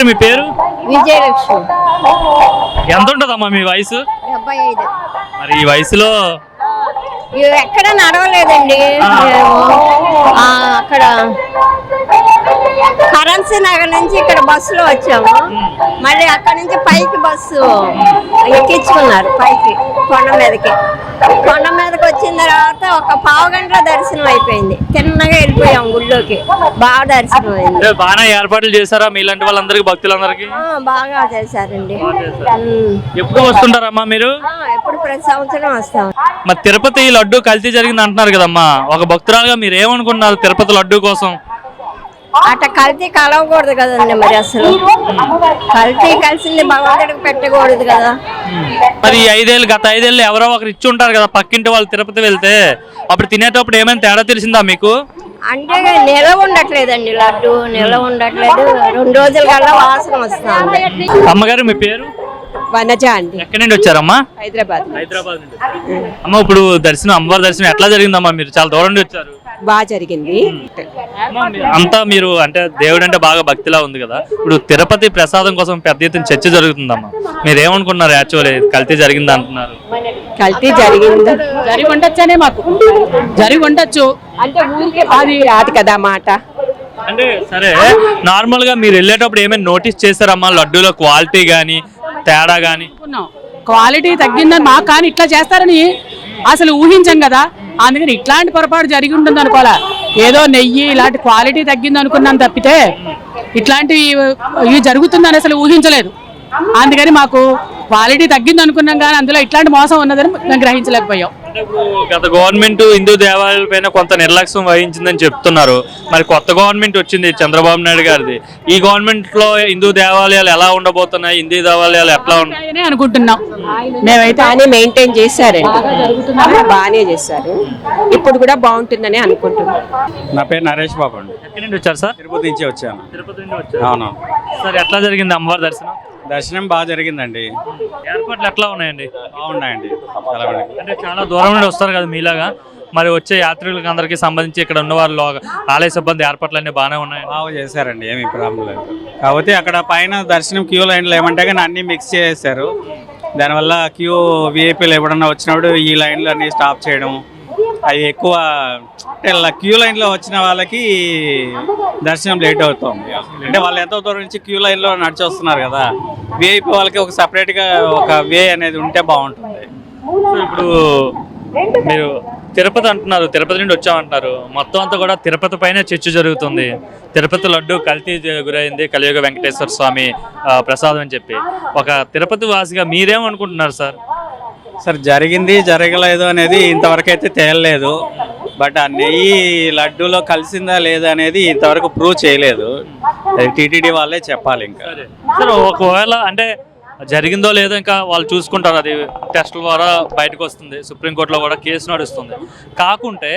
మీ పేరు? విజయలక్ష్మి. ఎంత ఉంటుందమ్మా మీ వయసు? 75. మరి ఈ వయసులో ఎక్కడ నడవలేదండి. అక్కడ కరెన్సీ నగర్ నుంచి ఇక్కడ బస్సులో వచ్చాము. మళ్ళీ అక్కడ నుంచి పైకి బస్సు ఎక్కించుకున్నారు పైకి కొండ మీదకి వచ్చిన తర్వాత ఒక పావు గంటలో దర్శనం అయిపోయింది. తిన్నగా వెళ్ళిపోయాం గుళ్ళోకి. బాగా దర్శనం అయింది. బాగా ఏర్పాట్లు చేశారా మీలాంటి వాళ్ళందరికి, భక్తులందరికీ? బాగా చేశారండి. ఎప్పుడు వస్తుంటారమ్మా మీరు? ఎప్పుడు ప్రతి సంవత్సరం వస్తాం. మరి తిరుపతి లడ్డు కల్తీ జరిగింది అంటున్నారు కదమ్మా, ఒక భక్తురాలుగా మీరు ఏమనుకుంటున్నారు తిరుపతి లడ్డు కోసం? అట్ట కల్తీ కలవకూడదు కదండి. మరి అసలు కల్తీ కలిసింది భగవంతుడికి పెట్టకూడదు కదా. మరి గత 5 ఏళ్ళు ఎవరో ఒకరు ఇచ్చి ఉంటారు కదా పక్కింటి వాళ్ళు తిరుపతి వెళ్తే, అప్పుడు తినేటప్పుడు ఏమైనా తేడా తెలిసిందా మీకు? అంటే నిల్వ ఉండట్లేదండి, లడ్డు నిల్వ ఉండట్లేదు. 2 రోజుల కల్లా వాసన వస్తుంది. అమ్మగారు మీ పేరు? వనజ అండి. ఎక్కడి నుండి వచ్చారమ్మా? హైదరాబాద్ నుండి. అమ్మ ఇప్పుడు అమ్మవారి దర్శనం ఎట్లా జరిగిందమ్మా? మీరు చాలా దూరం నుండి వచ్చారు. బాగా జరిగింది. అంతా మీరు అంటే దేవుడు అంటే బాగా భక్తిలా ఉంది కదా, ఇప్పుడు తిరుపతి ప్రసాదం కోసం పెద్ద ఎత్తున చర్చ జరుగుతుందమ్మా, మీరు ఏమనుకున్నారు? యాక్చువల్లీ కల్తీ జరిగింది అంటున్నారు. కల్తీ జరిగి ఉండొచ్చనే మాకు జరిగి ఉండొచ్చు అంటే ఊరికే అది రాదు కదా మాట. అంటే సరే, నార్మల్ గా మీరు వెళ్ళేటప్పుడు ఏమైనా నోటీస్ చేస్తారమ్మా లడ్డూలో క్వాలిటీ గానీ తేడా గానీ? క్వాలిటీ తగ్గిందని మాకు కానీ ఇట్లా చేస్తారని అసలు ఊహించాం కదా. అందుకని ఇట్లాంటి పొరపాటు జరిగి ఉంటుంది అనుకోవాలా. ఏదో నెయ్యి ఇలాంటి క్వాలిటీ తగ్గింది అనుకున్నాను తప్పితే ఇట్లాంటివి ఇవి జరుగుతుందని అసలు ఊహించలేదు. అందుకని మాకు క్వాలిటీ తగ్గింది అనుకున్నాం కానీ అందులో ఇట్లాంటి మోసం ఉన్నదని మేము గ్రహించలేకపోయాం. గత గవర్నమెంట్ హిందూ దేవాలయాల పైన కొంత నిర్లక్ష్యం వహించిందని చెప్తున్నారు. మరి కొత్త గవర్నమెంట్ వచ్చింది చంద్రబాబు నాయుడు గారిది. ఈ గవర్నమెంట్ లో హిందూ దేవాలయాలు ఎలా ఉండబోతున్నాయి, హిందూ దేవాలయాలు ఎట్లా ఉంటాయని అనుకుంటున్నాం. మేమైతే బాగానే మెయింటైన్ చేశారండి, బాగానే చేశారు. ఇప్పుడు కూడా బాగుంటుందని అనుకుంటున్నాం. నా పేరు నరేష్ బాబు అండి. ఎక్కడి నుండి వచ్చారు సార్? తిరుపతి నుంచి వచ్చాను. తిరుపతి నుండి వచ్చారు. అవును సార్, ఎట్లా జరిగింది అమ్మవారి దర్శనం? దర్శనం బాగా జరిగిందండి. ఏర్పాట్లు ఎట్లా ఉన్నాయండి? బాగున్నాయండి. అంటే చాలా దూరం నుండి వస్తారు కదా మీలాగా, మరి వచ్చే యాత్రికులకు అందరికీ సంబంధించి ఇక్కడ ఉన్న వాళ్ళు ఆలయ సిబ్బంది ఏర్పాట్లు అన్ని బాగానే ఉన్నాయి. బాగా చేశారండి, ఏమి ప్రాబ్లం లేదు. కాకపోతే అక్కడ పైన దర్శనం క్యూ లైన్లు ఏమంటే కానీ అన్నీ మిక్స్ చేసేసారు. దానివల్ల క్యూ విఐపీలు ఎప్పుడన్నా వచ్చినప్పుడు ఈ లైన్లు అన్నీ స్టాప్ చేయడం, అవి ఎక్కువ అంటే క్యూ లైన్లో వచ్చిన వాళ్ళకి దర్శనం లేట్ అవుతుంది. అంటే వాళ్ళు ఎంతో దూరం నుంచి క్యూ లైన్లో నడిచి వస్తున్నారు కదా, విఐపీ వాళ్ళకి ఒక సపరేట్గా ఒక వే అనేది ఉంటే బాగుంటుంది. ఇప్పుడు మీరు తిరుపతి అంటున్నారు, తిరుపతి నుండి వచ్చామంటున్నారు, మొత్తం అంతా కూడా తిరుపతి పైన చర్చ జరుగుతుంది. తిరుపతి లడ్డు కల్తీ గురైంది, కలియుగ వెంకటేశ్వర స్వామి ప్రసాదం అని చెప్పి. ఒక తిరుపతి వాసిగా మీరేమనుకుంటున్నారు సార్? సార్, జరిగింది జరగలేదు అనేది ఇంతవరకు అయితే తేలలేదు. బట్ ఆ నెయ్యి లడ్డూలో కలిసిందా లేదా అనేది ఇంతవరకు ప్రూవ్ చేయలేదు. టీటీడీ వాళ్ళే చెప్పాలి. ఇంకా సార్, ఒకవేళ అంటే జరిగిందో లేదో ఇంకా వాళ్ళు చూసుకుంటారు, అది టెస్టుల ద్వారా బయటకు వస్తుంది, సుప్రీంకోర్టులో కూడా కేసు నడుస్తుంది. కాకుంటే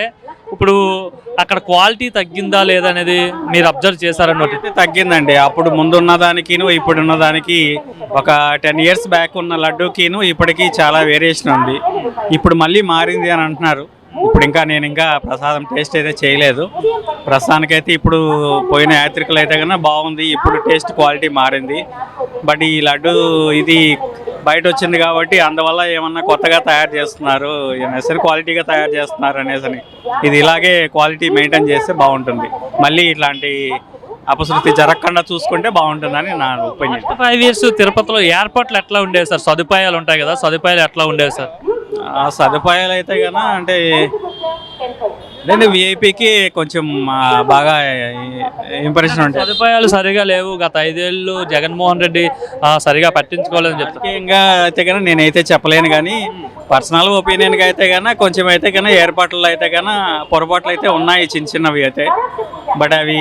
ఇప్పుడు అక్కడ క్వాలిటీ తగ్గిందా లేదా అనేది మీరు అబ్జర్వ్ చేశారన్నట్టు? తగ్గిందండి. అప్పుడు ముందున్న దానికిను ఇప్పుడున్న దానికి ఒక 10 years బ్యాక్ ఉన్న లడ్డూకిను ఇప్పటికీ చాలా వేరియేషన్ ఉంది. ఇప్పుడు మళ్ళీ మారింది అని అంటున్నారు. ఇప్పుడు నేను ఇంకా ప్రసాదం టేస్ట్ అయితే చేయలేదు. ప్రస్తుతానికైతే ఇప్పుడు పోయిన యాత్రికులు అయితే కన్నా బాగుంది, ఇప్పుడు టేస్ట్ క్వాలిటీ మారింది. బట్ ఈ లడ్డు ఇది బయట వచ్చింది కాబట్టి అందువల్ల ఏమన్నా కొత్తగా తయారు చేస్తున్నారు, సరే క్వాలిటీగా తయారు చేస్తున్నారు అనేసి. ఇది ఇలాగే క్వాలిటీ మెయింటైన్ చేస్తే బాగుంటుంది. మళ్ళీ ఇట్లాంటి అపశృతి జరగకుండా చూసుకుంటే బాగుంటుందని నా ఒపీనియన్. 5 years తిరుపతిలో ఏర్పాట్లు ఎట్లా ఉండేవి సార్? సదుపాయాలు ఉంటాయి కదా, సదుపాయాలు ఎట్లా ఉండేవి సార్? ఆ సదుపాయాలు అయితే కన్నా అంటే విఐపికి కొంచెం బాగా ఇంప్రెషన్ ఉంటాయి. సదుపాయాలు సరిగా లేవు. గత 5 ఏళ్ళు జగన్మోహన్ రెడ్డి సరిగా పట్టించుకోలేదని చెప్తాను. ముఖ్యంగా అయితే కన్నా నేనైతే చెప్పలేను, కానీ పర్సనల్ ఒపీనియన్గా అయితే కన్నా కొంచెం అయితే కన్నా ఏర్పాట్లు అయితే కన్నా పొరపాట్లు అయితే ఉన్నాయి, చిన్న చిన్నవి అయితే. బట్ అవి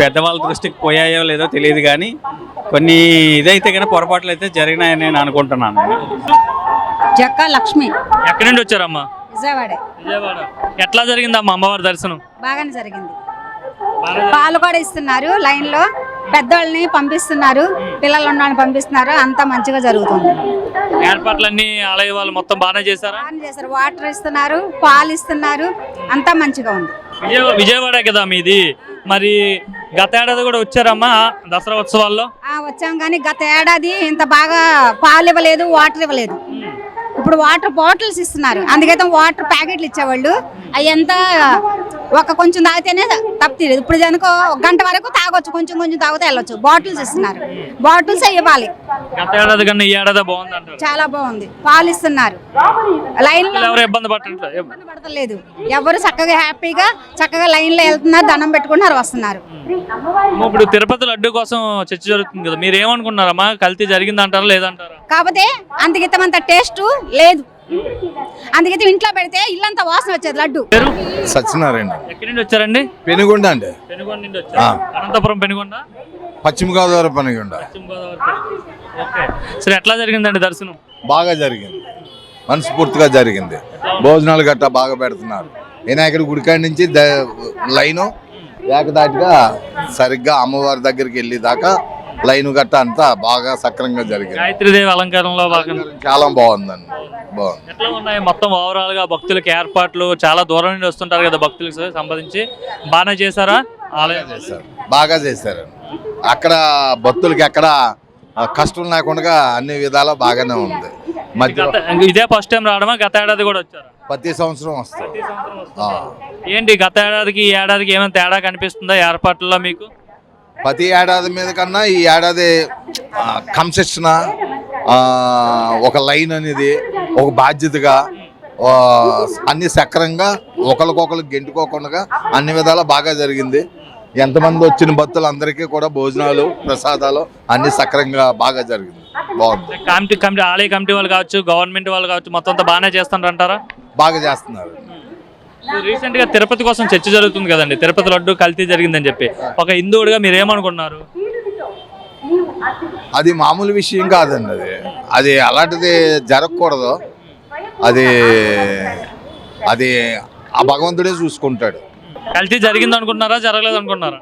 పెద్దవాళ్ళ దృష్టికి పోయాయో లేదో తెలియదు, కానీ కొన్ని ఇదైతే కన్నా పొరపాట్లు అయితే జరిగినాయని నేను అనుకుంటున్నాను. జక్క లక్ష్మి. ఎక్కడి నుండి వచ్చారమ్మా? విజయవాడ. ఎట్లా జరిగిందమ్మా అమ్మవారి దర్శనం? బాగానే జరిగింది. పాలు కూడా ఇస్తున్నారు, లైన్ లో పెద్దవాళ్ళని పంపిస్తున్నారు, పిల్లలు ఉన్న పంపిస్తున్నారు, అంతా మంచిగా జరుగుతుంది. ఏర్పాట్లన్నీ ఆలయ వాళ్ళు మొత్తం బాగానే చేశారా? వాటర్ ఇస్తున్నారు, పాలు ఇస్తున్నారు, అంతా మంచిగా ఉంది. విజయవాడ కదా మీది, మరి గత ఏడాది కూడా వచ్చారమ్మా దసరా ఉత్సవాల్లో? వచ్చాం కానీ గత ఏడాది ఇంత బాగా పాలు ఇవ్వలేదు, వాటర్ ఇవ్వలేదు. ఇప్పుడు వాటర్ బాటిల్స్ ఇస్తున్నారు. అందుకైతే వాటర్ ప్యాకెట్లు ఇచ్చేవాళ్ళు అవి ఎంత కొంచెం తాగితేనే తప్పలేదు. ఇప్పుడు దానికో 1 గంట వరకు తాగొచ్చు, కొంచెం కొంచెం తాగితే వెళ్ళొచ్చు. బాటిల్స్ ఇస్తున్నారు, బాటిల్స్ ఇవ్వాలి. గత ఏడాది కన్నా ఈ ఏడాది బాగుంది అంటారు? చాలా బాగుంది. పాలు ఇస్తున్నారు, లైన్ లో ఎవరు ఇబ్బంది పడట్లేదు, ఇబ్బంది పడతలేదు. ఎవరు చక్కగా హ్యాపీగా చక్కగా లైన్ లో వెళ్తున్నారు, దండం పెట్టుకుంటున్నారు, వస్తున్నారు. ఇప్పుడు తిరుపతి లడ్డు కోసం చర్చ జరుగుతుంది కదా, మీరు ఏమనుకున్నారమ్మా? కల్తీ జరిగింది అంటారా లేదంటారా? కాకపోతే అంతకితమంత టేస్ట్ లేదు. అందుకైతే ఇంట్లో పెడితే ఇల్లంతా వాసన వచ్చేది లడ్డు. పేరు? సత్యనారాయణ. ఎక్కడి నుండి వచ్చారండి? పెనుగొండ అండి. పెనుగొండ నుండి వచ్చారు. అనంతపురం పెనుగొండ, పశ్చిమ గోదావరి పెనుగొండ. పశ్చిమ గోదావరి. ఓకే. సరే, ఎట్లా జరిగిందండి దర్శనం? బాగా జరిగింది, మనస్ఫూర్తిగా జరిగింది. భోజనాలు గట్టా బాగా పెడుతున్నారు. వినాయకుడి గుడికాడి నుంచి లైను ఏకదాటిగా సరిగ్గా అమ్మవారి దగ్గరికి వెళ్ళి దాకా లైన్ గట్ట అంతా బాగా సక్రంగా జరిగింది. గాయత్రీదేవి అలంకారంలో భాగంగా చాలా బాగుందండి. బాగుంది. ఎట్లా ఉన్నాయి మొత్తం ఓవరాల్ గా భక్తులకి ఏర్పాట్లు? చాలా దూరం నుండి వస్తుంటారు కదా భక్తులకు సంబంధించి, బాగానే చేశారా? ఆలయం చేశారు, బాగా చేశారు. అక్కడ భక్తులకి ఎక్కడ కష్టం లేకుండా అన్ని విధాలా బాగానే ఉంది. ఇదే ఫస్ట్ టైం రావడమా? గత ఏడాది కూడా వచ్చారా? ప్రతి సంవత్సరం వస్తాం. ఏంటి గత ఏడాదికి ఈ ఏడాదికి ఏమైనా తేడా కనిపిస్తుందా ఏర్పాట్లలో మీకు? ప్రతి ఏడాది మీద కన్నా ఈ ఏడాది కన్సెషన్, ఒక లైన్ అనేది ఒక బాధ్యతగా అన్ని సక్రంగా ఒకరికొకరికి గెంటుకోకుండా అన్ని విధాలా బాగా జరిగింది. ఎంతమంది వచ్చిన భక్తులందరికీ కూడా భోజనాలు, ప్రసాదాలు అన్ని సక్రంగా బాగా జరిగింది. బాగుంది. కమిటీ ఆలయ కమిటీ వాళ్ళు కావచ్చు, గవర్నమెంట్ వాళ్ళు కావచ్చు, మొత్తం అంతా బాగానే చేస్తున్నారు అంటారా? బాగా చేస్తున్నారు. రీసెంట్ గా తిరుపతి కోసం చర్చ జరుగుతుంది కదండి, తిరుపతి లడ్డు కల్తీ జరిగిందని చెప్పి. ఒక హిందువుడిగా మీరు ఏమనుకున్నారు? అది మామూలు విషయం కాదండి. అది అలాంటిది జరగకూడదు. అది ఆ భగవంతుడే చూసుకుంటాడు. కల్తీ జరిగింది అనుకున్నారా, జరగలేదు అనుకున్నారా?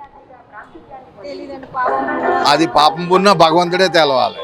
అది పాపం పుణ్య భగవంతుడే తెలవాలి.